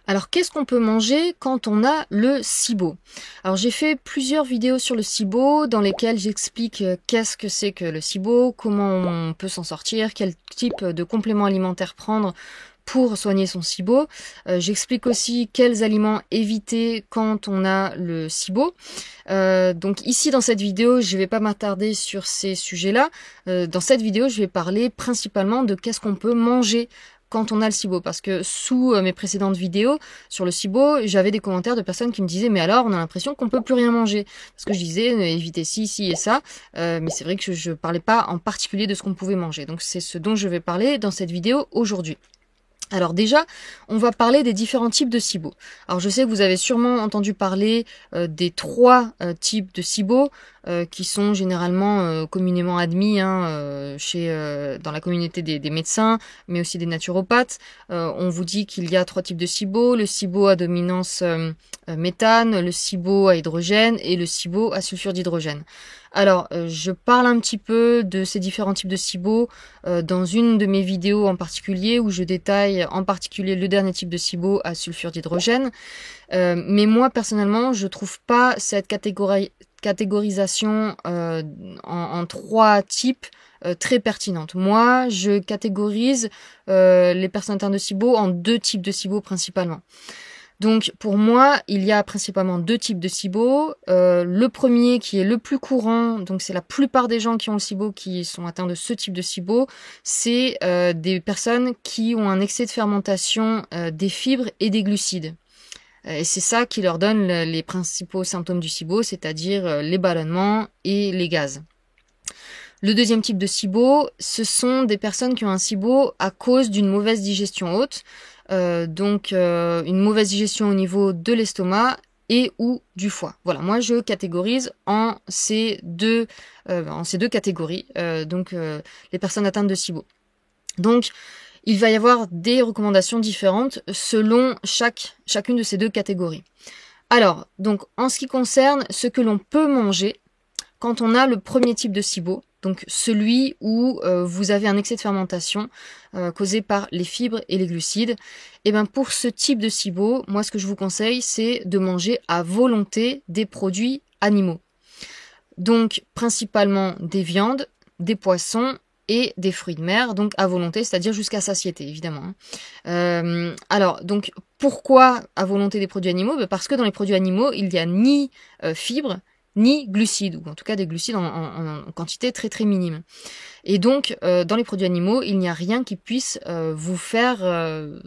Alors, qu'est-ce qu'on peut manger quand on a le SIBO? Alors, j'ai fait plusieurs vidéos sur le SIBO dans lesquelles j'explique qu'est-ce que c'est que le SIBO, comment on peut s'en sortir, quel type de complément alimentaire prendre pour soigner son SIBO. J'explique aussi quels aliments éviter quand on a le SIBO. Donc ici dans cette vidéo, je ne vais pas m'attarder sur ces sujets-là. Dans cette vidéo, je vais parler principalement de qu'est-ce qu'on peut manger quand on a le SIBO, parce que sous mes précédentes vidéos sur le SIBO, j'avais des commentaires de personnes qui me disaient mais alors on a l'impression qu'on peut plus rien manger, parce que je disais évitez ci et ça, mais c'est vrai que je parlais pas en particulier de ce qu'on pouvait manger, donc c'est ce dont je vais parler dans cette vidéo aujourd'hui. Alors déjà, on va parler des différents types de SIBO. Alors je sais que vous avez sûrement entendu parler des trois types de SIBO qui sont généralement communément admis dans la communauté des médecins, mais aussi des naturopathes. On vous dit qu'il y a trois types de SIBO, le SIBO à dominance méthane, le SIBO à hydrogène et le SIBO à sulfure d'hydrogène. Alors, je parle un petit peu de ces différents types de SIBO dans une de mes vidéos en particulier où je détaille en particulier le dernier type de SIBO à sulfure d'hydrogène. Mais moi, personnellement, je trouve pas cette catégorisation en trois types très pertinente. Moi, je catégorise les personnes atteintes de SIBO en deux types de SIBO principalement. Donc pour moi, il y a principalement deux types de SIBO. Le premier qui est le plus courant, donc c'est la plupart des gens qui ont le SIBO qui sont atteints de ce type de SIBO, c'est des personnes qui ont un excès de fermentation des fibres et des glucides. Et c'est ça qui leur donne les principaux symptômes du SIBO, c'est-à-dire les ballonnements et les gaz. Le deuxième type de SIBO, ce sont des personnes qui ont un SIBO à cause d'une mauvaise digestion haute, donc une mauvaise digestion au niveau de l'estomac et ou du foie. Voilà, moi je catégorise en ces deux catégories, les personnes atteintes de SIBO. Donc il va y avoir des recommandations différentes selon chacune de ces deux catégories. Alors, donc en ce qui concerne ce que l'on peut manger quand on a le premier type de SIBO, donc celui où vous avez un excès de fermentation causé par les fibres et les glucides, et bien pour ce type de SIBO, moi ce que je vous conseille, c'est de manger à volonté des produits animaux. Donc principalement des viandes, des poissons et des fruits de mer, donc à volonté, c'est-à-dire jusqu'à satiété, évidemment. Alors, donc, pourquoi à volonté des produits animaux? Parce que dans les produits animaux, il n'y a ni fibres, ni glucides, ou en tout cas des glucides en quantité très très minime. Et donc, dans les produits animaux, il n'y a rien qui puisse vous faire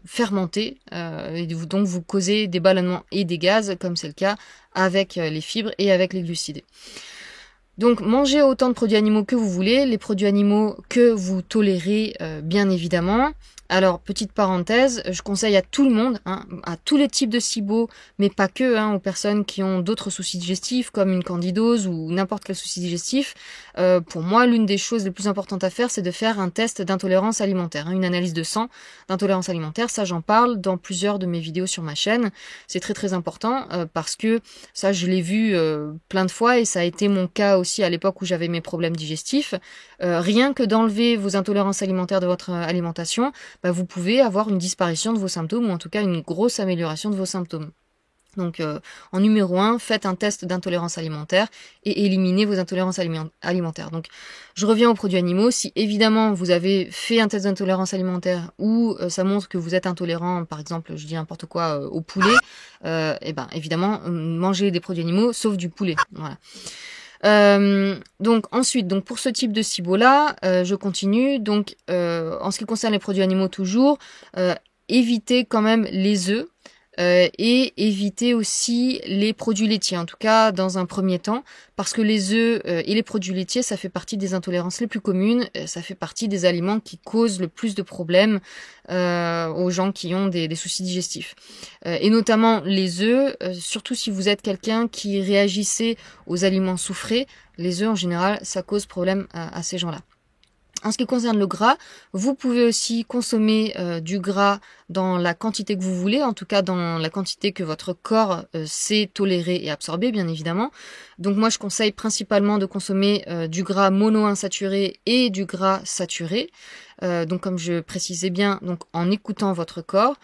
fermenter, et donc vous causer des ballonnements et des gaz, comme c'est le cas avec les fibres et avec les glucides. Donc mangez autant de produits animaux que vous voulez, les produits animaux que vous tolérez bien évidemment. Alors, petite parenthèse, je conseille à tout le monde, à tous les types de SIBO, mais pas que, aux personnes qui ont d'autres soucis digestifs, comme une candidose ou n'importe quel souci digestif. Pour moi, l'une des choses les plus importantes à faire, c'est de faire un test d'intolérance alimentaire, une analyse de sang d'intolérance alimentaire. Ça, j'en parle dans plusieurs de mes vidéos sur ma chaîne. C'est très très important parce que ça, je l'ai vu plein de fois et ça a été mon cas aussi à l'époque où j'avais mes problèmes digestifs. Rien que d'enlever vos intolérances alimentaires de votre alimentation, vous pouvez avoir une disparition de vos symptômes ou en tout cas une grosse amélioration de vos symptômes. Donc en numéro 1, faites un test d'intolérance alimentaire et éliminez vos intolérances alimentaires. Donc je reviens aux produits animaux. Si évidemment vous avez fait un test d'intolérance alimentaire où ça montre que vous êtes intolérant, par exemple, je dis n'importe quoi, au poulet, évidemment, mangez des produits animaux sauf du poulet. Voilà. Donc ensuite, donc pour ce type de SIBO là, je continue. Donc en ce qui concerne les produits animaux toujours, évitez quand même les œufs et évitez aussi les produits laitiers, en tout cas dans un premier temps, parce que les œufs et les produits laitiers, ça fait partie des intolérances les plus communes, ça fait partie des aliments qui causent le plus de problèmes aux gens qui ont des soucis digestifs. Et notamment les œufs, surtout si vous êtes quelqu'un qui réagissait aux aliments soufrés, les œufs en général, ça cause problème à ces gens-là. En ce qui concerne le gras, vous pouvez aussi consommer du gras dans la quantité que vous voulez, en tout cas dans la quantité que votre corps sait tolérer et absorber, bien évidemment. Donc moi, je conseille principalement de consommer du gras monoinsaturé et du gras saturé. Donc comme je précisais bien, donc en écoutant votre corps,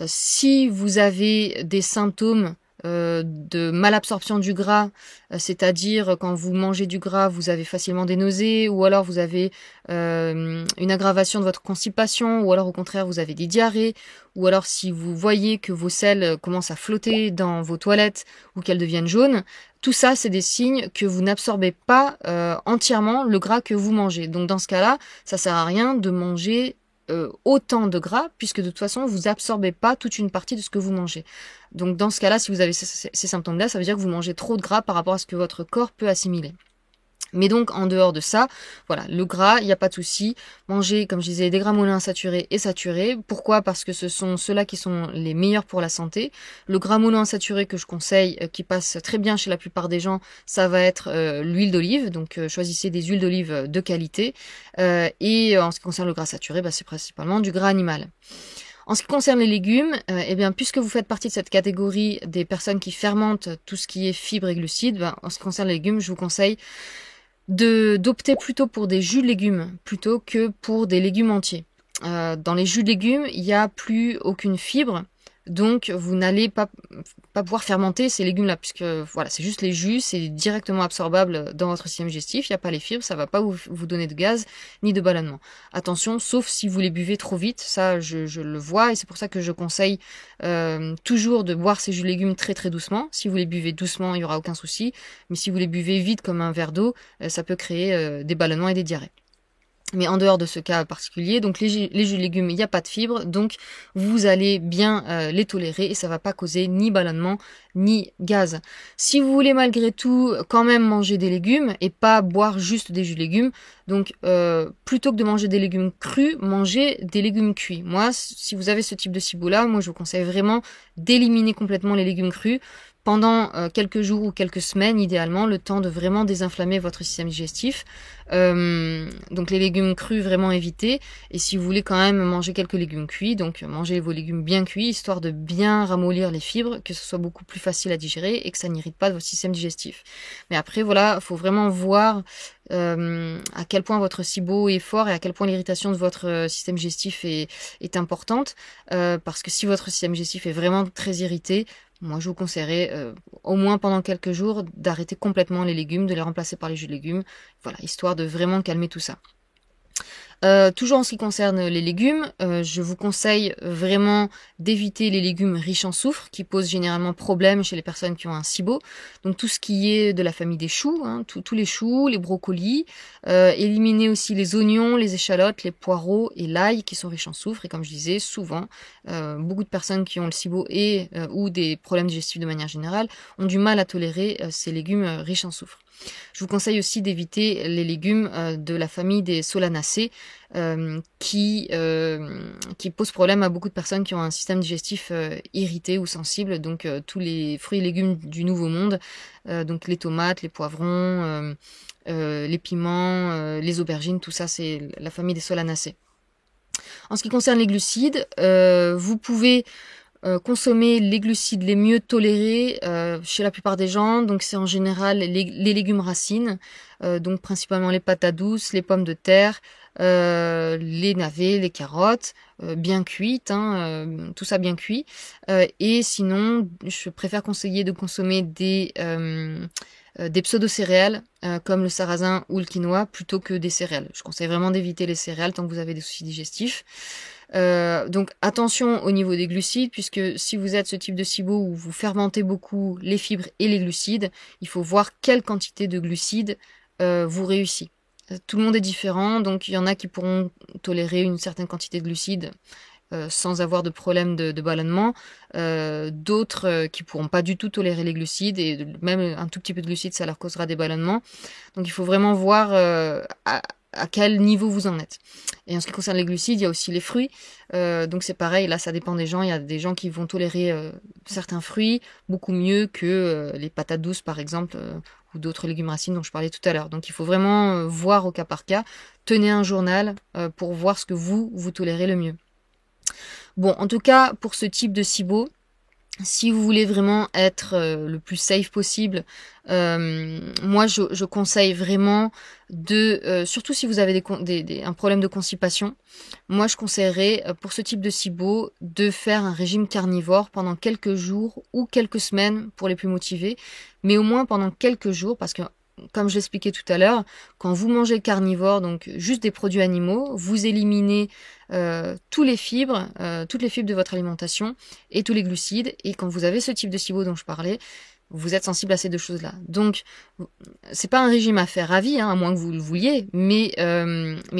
si vous avez des symptômes de malabsorption du gras, c'est-à-dire quand vous mangez du gras, vous avez facilement des nausées, ou alors vous avez une aggravation de votre constipation, ou alors au contraire vous avez des diarrhées, ou alors si vous voyez que vos selles commencent à flotter dans vos toilettes ou qu'elles deviennent jaunes, tout ça c'est des signes que vous n'absorbez pas entièrement le gras que vous mangez. Donc dans ce cas-là, ça sert à rien de manger autant de gras, puisque de toute façon, vous absorbez pas toute une partie de ce que vous mangez. Donc dans ce cas-là, si vous avez ces symptômes-là, ça veut dire que vous mangez trop de gras par rapport à ce que votre corps peut assimiler. Mais donc, en dehors de ça, voilà, le gras, il n'y a pas de souci. Mangez, comme je disais, des gras monoinsaturés et saturés. Pourquoi? Parce que ce sont ceux-là qui sont les meilleurs pour la santé. Le gras monoinsaturé que je conseille, qui passe très bien chez la plupart des gens, ça va être l'huile d'olive. Donc, choisissez des huiles d'olive de qualité. Et en ce qui concerne le gras saturé, c'est principalement du gras animal. En ce qui concerne les légumes, eh bien, puisque vous faites partie de cette catégorie des personnes qui fermentent tout ce qui est fibres et glucides, en ce qui concerne les légumes, je vous conseille d'opter plutôt pour des jus de légumes plutôt que pour des légumes entiers. Dans les jus de légumes, il n'y a plus aucune fibre, donc vous n'allez pas pouvoir fermenter ces légumes-là, puisque voilà, c'est juste les jus, c'est directement absorbable dans votre système digestif, il n'y a pas les fibres, ça va pas vous donner de gaz ni de ballonnement. Attention, sauf si vous les buvez trop vite, ça je le vois, et c'est pour ça que je conseille toujours de boire ces jus de légumes très très doucement. Si vous les buvez doucement, il n'y aura aucun souci, mais si vous les buvez vite comme un verre d'eau, ça peut créer des ballonnements et des diarrhées. Mais en dehors de ce cas particulier, donc les jus de légumes, il n'y a pas de fibres, donc vous allez bien les tolérer et ça va pas causer ni ballonnement ni gaz. Si vous voulez malgré tout quand même manger des légumes et pas boire juste des jus de légumes, donc plutôt que de manger des légumes crus, mangez des légumes cuits. Moi, si vous avez ce type de SIBO-là, moi je vous conseille vraiment d'éliminer complètement les légumes crus pendant quelques jours ou quelques semaines, idéalement, le temps de vraiment désinflammer votre système digestif. Donc les légumes crus, vraiment éviter. Et si vous voulez quand même manger quelques légumes cuits, donc mangez vos légumes bien cuits, histoire de bien ramollir les fibres, que ce soit beaucoup plus facile à digérer et que ça n'irrite pas votre système digestif. Mais après, voilà, il faut vraiment voir à quel point votre SIBO est fort et à quel point l'irritation de votre système digestif est importante. Parce que si votre système digestif est vraiment très irrité, moi, je vous conseillerais, au moins pendant quelques jours, d'arrêter complètement les légumes, de les remplacer par les jus de légumes, voilà, histoire de vraiment calmer tout ça. Toujours en ce qui concerne les légumes, je vous conseille vraiment d'éviter les légumes riches en soufre qui posent généralement problème chez les personnes qui ont un SIBO. Donc tout ce qui est de la famille des choux, tous les choux, les brocolis, éliminer aussi les oignons, les échalotes, les poireaux et l'ail qui sont riches en soufre. Et comme je disais, souvent, beaucoup de personnes qui ont le SIBO et ou des problèmes digestifs de manière générale ont du mal à tolérer ces légumes riches en soufre. Je vous conseille aussi d'éviter les légumes de la famille des solanacées qui posent problème à beaucoup de personnes qui ont un système digestif irrité ou sensible. Donc tous les fruits et légumes du Nouveau Monde, donc les tomates, les poivrons, les piments, les aubergines, tout ça c'est la famille des solanacées. En ce qui concerne les glucides, vous pouvez consommer les glucides les mieux tolérés chez la plupart des gens, donc c'est en général les légumes racines, donc principalement les patates douces, les pommes de terre, les navets, les carottes, bien cuites, tout ça bien cuit. Et sinon, je préfère conseiller de consommer des pseudo-céréales comme le sarrasin ou le quinoa plutôt que des céréales. Je conseille vraiment d'éviter les céréales tant que vous avez des soucis digestifs. Donc attention au niveau des glucides, puisque si vous êtes ce type de SIBO où vous fermentez beaucoup les fibres et les glucides, il faut voir quelle quantité de glucides vous réussit. Tout le monde est différent, donc il y en a qui pourront tolérer une certaine quantité de glucides sans avoir de problème de ballonnement, d'autres qui pourront pas du tout tolérer les glucides, et même un tout petit peu de glucides ça leur causera des ballonnements. Donc il faut vraiment voir à quel niveau vous en êtes. Et en ce qui concerne les glucides, il y a aussi les fruits. Donc c'est pareil, là ça dépend des gens. Il y a des gens qui vont tolérer certains fruits beaucoup mieux que les patates douces par exemple. ou d'autres légumes racines dont je parlais tout à l'heure. Donc il faut vraiment voir au cas par cas. Tenez un journal pour voir ce que vous tolérez le mieux. Bon, en tout cas, pour ce type de SIBO, si vous voulez vraiment être le plus safe possible, moi je conseille vraiment de, surtout si vous avez un problème de constipation, moi je conseillerais pour ce type de SIBO de faire un régime carnivore pendant quelques jours ou quelques semaines pour les plus motivés, mais au moins pendant quelques jours, parce que comme je l'expliquais tout à l'heure, quand vous mangez carnivore, donc juste des produits animaux, vous éliminez toutes les fibres de votre alimentation et tous les glucides. Et quand vous avez ce type de SIBO dont je parlais, vous êtes sensible à ces deux choses-là. Donc, c'est pas un régime à faire à vie, hein, à moins que vous le vouliez, mais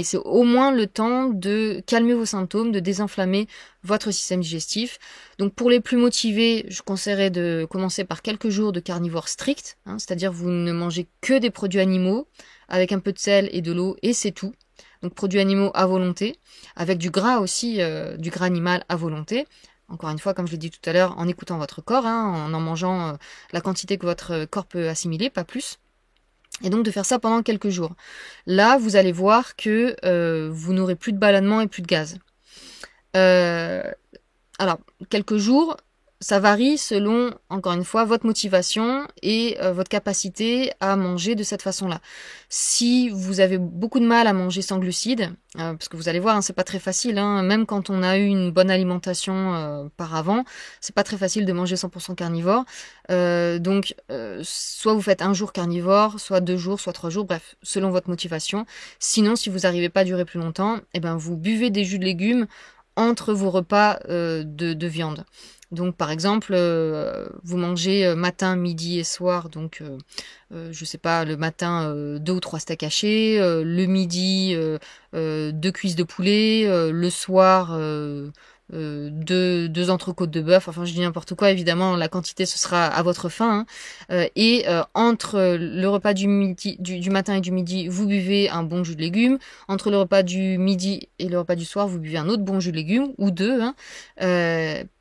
c'est au moins le temps de calmer vos symptômes, de désenflammer votre système digestif. Donc, pour les plus motivés, je conseillerais de commencer par quelques jours de carnivore strict, hein, c'est-à-dire vous ne mangez que des produits animaux, avec un peu de sel et de l'eau, et c'est tout. Donc, produits animaux à volonté, avec du gras aussi, du gras animal à volonté. Encore une fois, comme je l'ai dit tout à l'heure, en écoutant votre corps, hein, en mangeant la quantité que votre corps peut assimiler, pas plus. Et donc de faire ça pendant quelques jours. Là, vous allez voir que vous n'aurez plus de ballonnement et plus de gaz. Alors, quelques jours, ça varie selon, encore une fois, votre motivation et votre capacité à manger de cette façon-là. Si vous avez beaucoup de mal à manger sans glucides, parce que vous allez voir, hein, c'est pas très facile, hein, même quand on a eu une bonne alimentation par avant, c'est pas très facile de manger 100% carnivore. Donc, soit vous faites un jour carnivore, soit 2 jours, soit 3 jours, bref, selon votre motivation. Sinon, si vous n'arrivez pas à durer plus longtemps, eh ben, vous buvez des jus de légumes entre vos repas de viande. Donc par exemple, vous mangez matin, midi et soir, donc je sais pas, le matin 2 ou 3 steaks hachés, le midi 2 cuisses de poulet, le soir 2 entrecôtes de bœuf, enfin je dis n'importe quoi, évidemment la quantité ce sera à votre faim, hein. Et entre le repas du matin et du midi, vous buvez un bon jus de légumes, entre le repas du midi et le repas du soir, vous buvez un autre bon jus de légumes, ou deux, hein,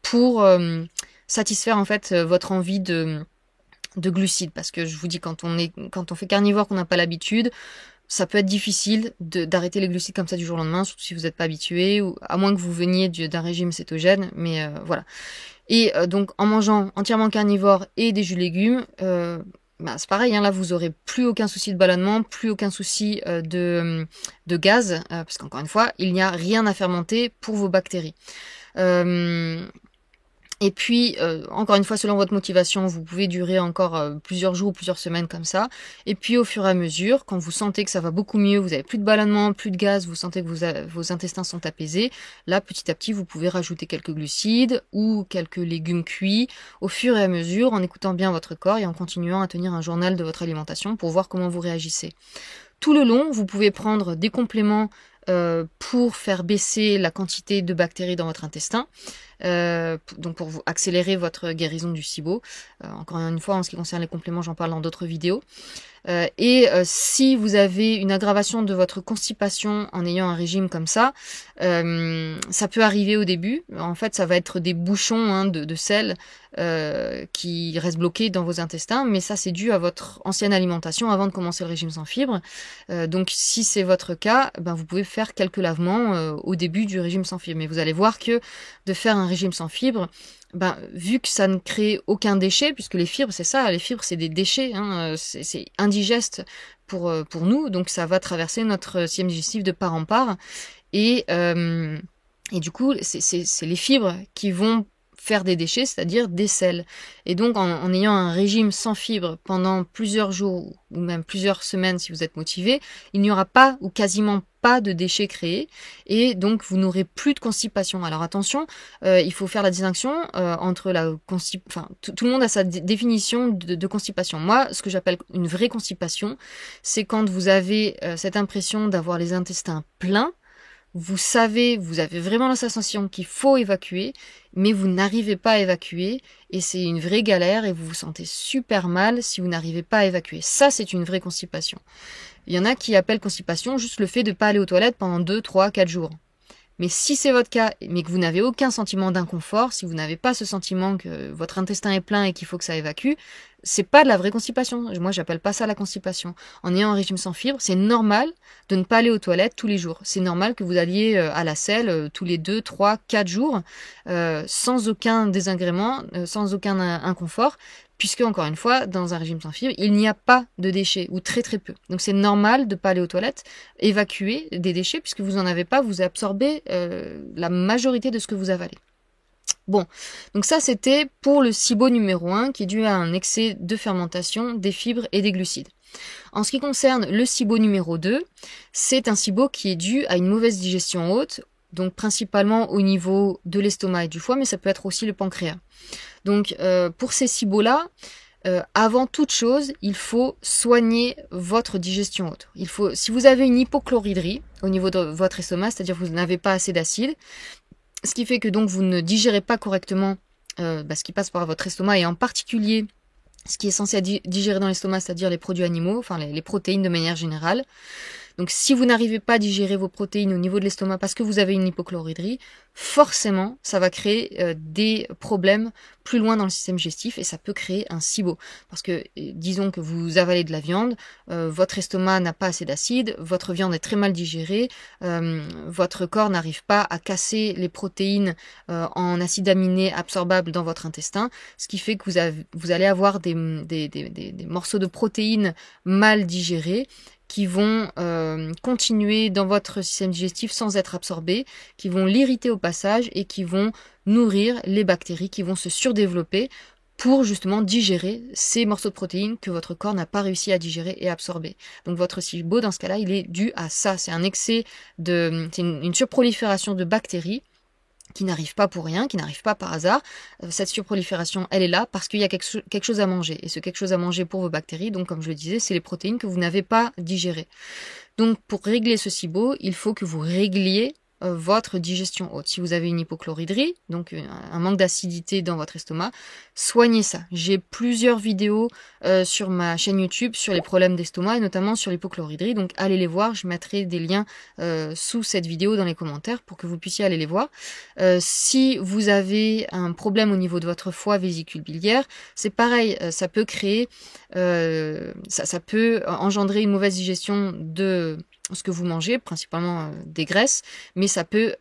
pour satisfaire en fait votre envie de glucides, parce que je vous dis, quand on fait carnivore, qu'on n'a pas l'habitude, ça peut être difficile d'arrêter les glucides comme ça du jour au lendemain, surtout si vous n'êtes pas habitué, ou à moins que vous veniez d'un régime cétogène, mais voilà. Et donc en mangeant entièrement carnivore et des jus de légumes, c'est pareil, hein, là vous aurez plus aucun souci de ballonnement, plus aucun souci de gaz, parce qu'encore une fois, il n'y a rien à fermenter pour vos bactéries. Et puis, encore une fois, selon votre motivation, vous pouvez durer encore plusieurs jours ou plusieurs semaines comme ça. Et puis, au fur et à mesure, quand vous sentez que ça va beaucoup mieux, vous avez plus de ballonnement, plus de gaz, vous sentez que vos intestins sont apaisés, là, petit à petit, vous pouvez rajouter quelques glucides ou quelques légumes cuits au fur et à mesure, en écoutant bien votre corps et en continuant à tenir un journal de votre alimentation pour voir comment vous réagissez. Tout le long, vous pouvez prendre des compléments pour faire baisser la quantité de bactéries dans votre intestin, donc pour vous accélérer votre guérison du SIBO. Encore une fois, en ce qui concerne les compléments, j'en parle dans d'autres vidéos. Et si vous avez une aggravation de votre constipation en ayant un régime comme ça peut arriver au début. En fait, ça va être des bouchons, hein, de sel qui restent bloqués dans vos intestins, mais ça c'est dû à votre ancienne alimentation avant de commencer le régime sans fibres. Donc si c'est votre cas, vous pouvez faire quelques lavements au début du régime sans fibres. Mais vous allez voir que de faire un régime sans fibres, vu que ça ne crée aucun déchet, puisque les fibres, c'est ça, les fibres, c'est des déchets, hein, c'est indigeste pour nous, donc ça va traverser notre système digestif de part en part, et du coup, c'est les fibres qui vont faire des déchets, c'est-à-dire des sels. Et donc, en ayant un régime sans fibres pendant plusieurs jours, ou même plusieurs semaines si vous êtes motivé, il n'y aura pas, ou quasiment pas, de déchets créés, et donc vous n'aurez plus de constipation. Alors attention, il faut faire la distinction entre la constipation, enfin tout le monde a sa définition de constipation. Moi, ce que j'appelle une vraie constipation, c'est quand vous avez cette impression d'avoir les intestins pleins. Vous avez vraiment la sensation qu'il faut évacuer, mais vous n'arrivez pas à évacuer, et c'est une vraie galère, et vous vous sentez super mal si vous n'arrivez pas à évacuer. Ça, c'est une vraie constipation. Il y en a qui appellent constipation juste le fait de ne pas aller aux toilettes pendant 2, 3, 4 jours. Mais si c'est votre cas, mais que vous n'avez aucun sentiment d'inconfort, si vous n'avez pas ce sentiment que votre intestin est plein et qu'il faut que ça évacue, c'est pas de la vraie constipation. Moi, j'appelle pas ça la constipation. En ayant un régime sans fibres, c'est normal de ne pas aller aux toilettes tous les jours. C'est normal que vous alliez à la selle tous les 2, 3, 4 jours, sans aucun désagrément, sans aucun inconfort, puisque, encore une fois, dans un régime sans fibres, il n'y a pas de déchets, ou très très peu. Donc c'est normal de ne pas aller aux toilettes, évacuer des déchets, puisque vous n'en avez pas, vous absorbez la majorité de ce que vous avalez. Bon, donc ça c'était pour le SIBO numéro 1 qui est dû à un excès de fermentation des fibres et des glucides. En ce qui concerne le SIBO numéro 2, c'est un SIBO qui est dû à une mauvaise digestion haute, donc principalement au niveau de l'estomac et du foie, mais ça peut être aussi le pancréas. Donc pour ces SIBO-là, avant toute chose, il faut soigner votre digestion haute. Si vous avez une hypochloridrie au niveau de votre estomac, c'est-à-dire que vous n'avez pas assez d'acide, ce qui fait que donc vous ne digérez pas correctement ce qui passe par votre estomac et en particulier ce qui est censé digérer dans l'estomac, c'est-à-dire les produits animaux, enfin les protéines de manière générale. Donc si vous n'arrivez pas à digérer vos protéines au niveau de l'estomac parce que vous avez une hypochloridrie, forcément ça va créer des problèmes plus loin dans le système digestif et ça peut créer un SIBO. Parce que disons que vous avalez de la viande, votre estomac n'a pas assez d'acide, votre viande est très mal digérée, votre corps n'arrive pas à casser les protéines en acides aminés absorbables dans votre intestin, ce qui fait que vous allez avoir des morceaux de protéines mal digérés qui vont continuer dans votre système digestif sans être absorbés, qui vont l'irriter au passage et qui vont nourrir les bactéries qui vont se surdévelopper pour justement digérer ces morceaux de protéines que votre corps n'a pas réussi à digérer et absorber. Donc votre SIBO, dans ce cas-là, il est dû à ça. C'est un excès c'est une surprolifération de bactéries qui n'arrive pas pour rien, qui n'arrive pas par hasard. Cette surprolifération, elle est là parce qu'il y a quelque chose à manger. Et ce quelque chose à manger pour vos bactéries, donc comme je le disais, c'est les protéines que vous n'avez pas digérées. Donc pour régler ce SIBO, il faut que vous régliez votre digestion haute. Si vous avez une hypochloridrie, donc un manque d'acidité dans votre estomac, soignez ça. J'ai plusieurs vidéos sur ma chaîne YouTube sur les problèmes d'estomac et notamment sur l'hypochloridrie, donc allez les voir, je mettrai des liens sous cette vidéo dans les commentaires pour que vous puissiez aller les voir. Si vous avez un problème au niveau de votre foie, vésicule biliaire, c'est pareil, ça peut créer, ça peut engendrer une mauvaise digestion de ce que vous mangez, principalement des graisses, mais ça peut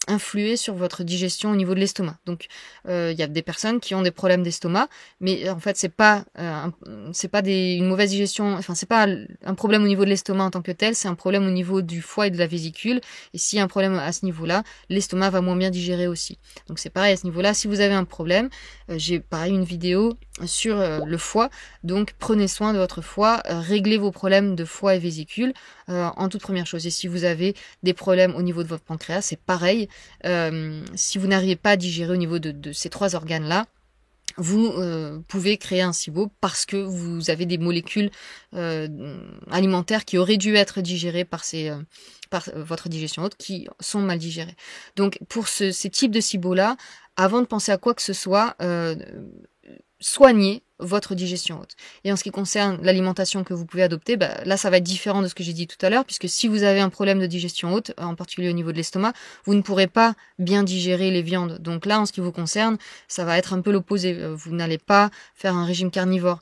influer sur votre digestion au niveau de l'estomac. Donc il y a des personnes qui ont des problèmes d'estomac, mais en fait c'est pas une mauvaise digestion, enfin c'est pas un problème au niveau de l'estomac en tant que tel, c'est un problème au niveau du foie et de la vésicule, et s'il y a un problème à ce niveau-là, l'estomac va moins bien digérer aussi. Donc c'est pareil à ce niveau-là, si vous avez un problème, j'ai pareil une vidéo sur le foie, donc prenez soin de votre foie, réglez vos problèmes de foie et vésicule en toute première chose. Et si vous avez des problèmes au niveau de votre pancréas, c'est pareil. Si vous n'arrivez pas à digérer au niveau de ces trois organes-là, vous pouvez créer un SIBO parce que vous avez des molécules alimentaires qui auraient dû être digérées par votre digestion haute qui sont mal digérées. Donc pour ces types de SIBO-là, avant de penser à quoi que ce soit, soignez votre digestion haute. Et en ce qui concerne l'alimentation que vous pouvez adopter, là ça va être différent de ce que j'ai dit tout à l'heure, puisque si vous avez un problème de digestion haute, en particulier au niveau de l'estomac, vous ne pourrez pas bien digérer les viandes. Donc là, en ce qui vous concerne, ça va être un peu l'opposé. Vous n'allez pas faire un régime carnivore.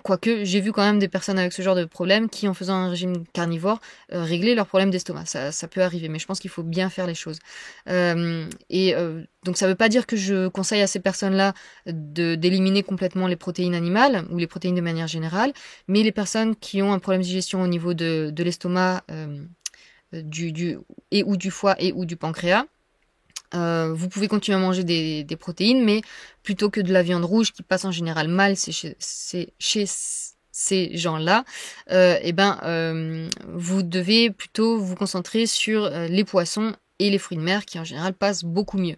Quoique, j'ai vu quand même des personnes avec ce genre de problème qui, en faisant un régime carnivore, régler leurs problèmes d'estomac. Ça peut arriver, mais je pense qu'il faut bien faire les choses. Donc ça ne veut pas dire que je conseille à ces personnes-là d'éliminer complètement les protéines animales ou les protéines de manière générale, mais les personnes qui ont un problème de digestion au niveau de l'estomac, ou du foie et ou du pancréas, vous pouvez continuer à manger des protéines, mais plutôt que de la viande rouge qui passe en général mal, chez ces gens-là, vous devez plutôt vous concentrer sur les poissons et les fruits de mer qui en général passent beaucoup mieux.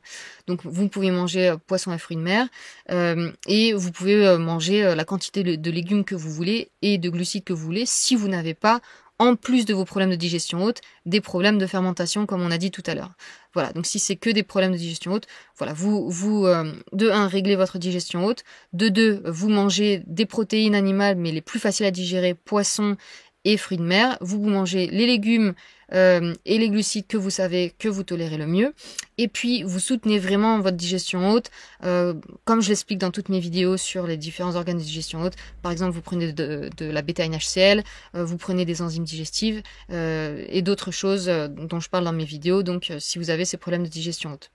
Donc vous pouvez manger poisson et fruits de mer et vous pouvez manger la quantité de légumes que vous voulez et de glucides que vous voulez si vous n'avez pas, en plus de vos problèmes de digestion haute, des problèmes de fermentation comme on a dit tout à l'heure. Voilà, donc si c'est que des problèmes de digestion haute, voilà, vous de 1, réglez votre digestion haute, de 2, vous mangez des protéines animales mais les plus faciles à digérer, poisson et fruits de mer. Vous mangez les légumes et les glucides que vous savez que vous tolérez le mieux. Et puis, vous soutenez vraiment votre digestion haute, comme je l'explique dans toutes mes vidéos sur les différents organes de digestion haute. Par exemple, vous prenez de la bêta-NaCl, vous prenez des enzymes digestives et d'autres choses dont je parle dans mes vidéos. Donc, si vous avez ces problèmes de digestion haute.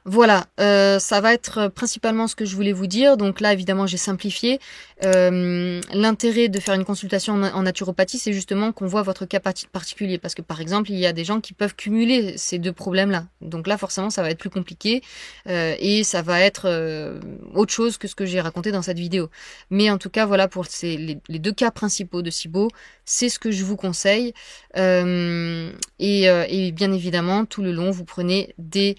Voilà, ça va être principalement ce que je voulais vous dire. Donc là, évidemment, j'ai simplifié. L'intérêt de faire une consultation en naturopathie, c'est justement qu'on voit votre cas particulier. Parce que, par exemple, il y a des gens qui peuvent cumuler ces deux problèmes-là. Donc là, forcément, ça va être plus compliqué et ça va être autre chose que ce que j'ai raconté dans cette vidéo. Mais en tout cas, voilà, pour les deux cas principaux de SIBO, c'est ce que je vous conseille. Et bien évidemment, tout le long, vous prenez des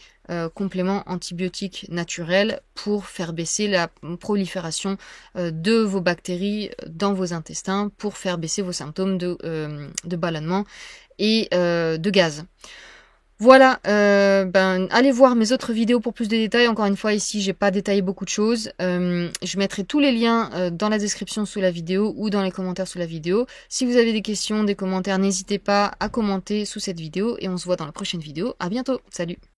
compléments antibiotiques naturels pour faire baisser la prolifération de vos bactéries dans vos intestins, pour faire baisser vos symptômes de ballonnement et de gaz. Voilà, allez voir mes autres vidéos pour plus de détails. Encore une fois, ici, j'ai pas détaillé beaucoup de choses. Je mettrai tous les liens dans la description sous la vidéo ou dans les commentaires sous la vidéo. Si vous avez des questions, des commentaires, n'hésitez pas à commenter sous cette vidéo et on se voit dans la prochaine vidéo. À bientôt, salut!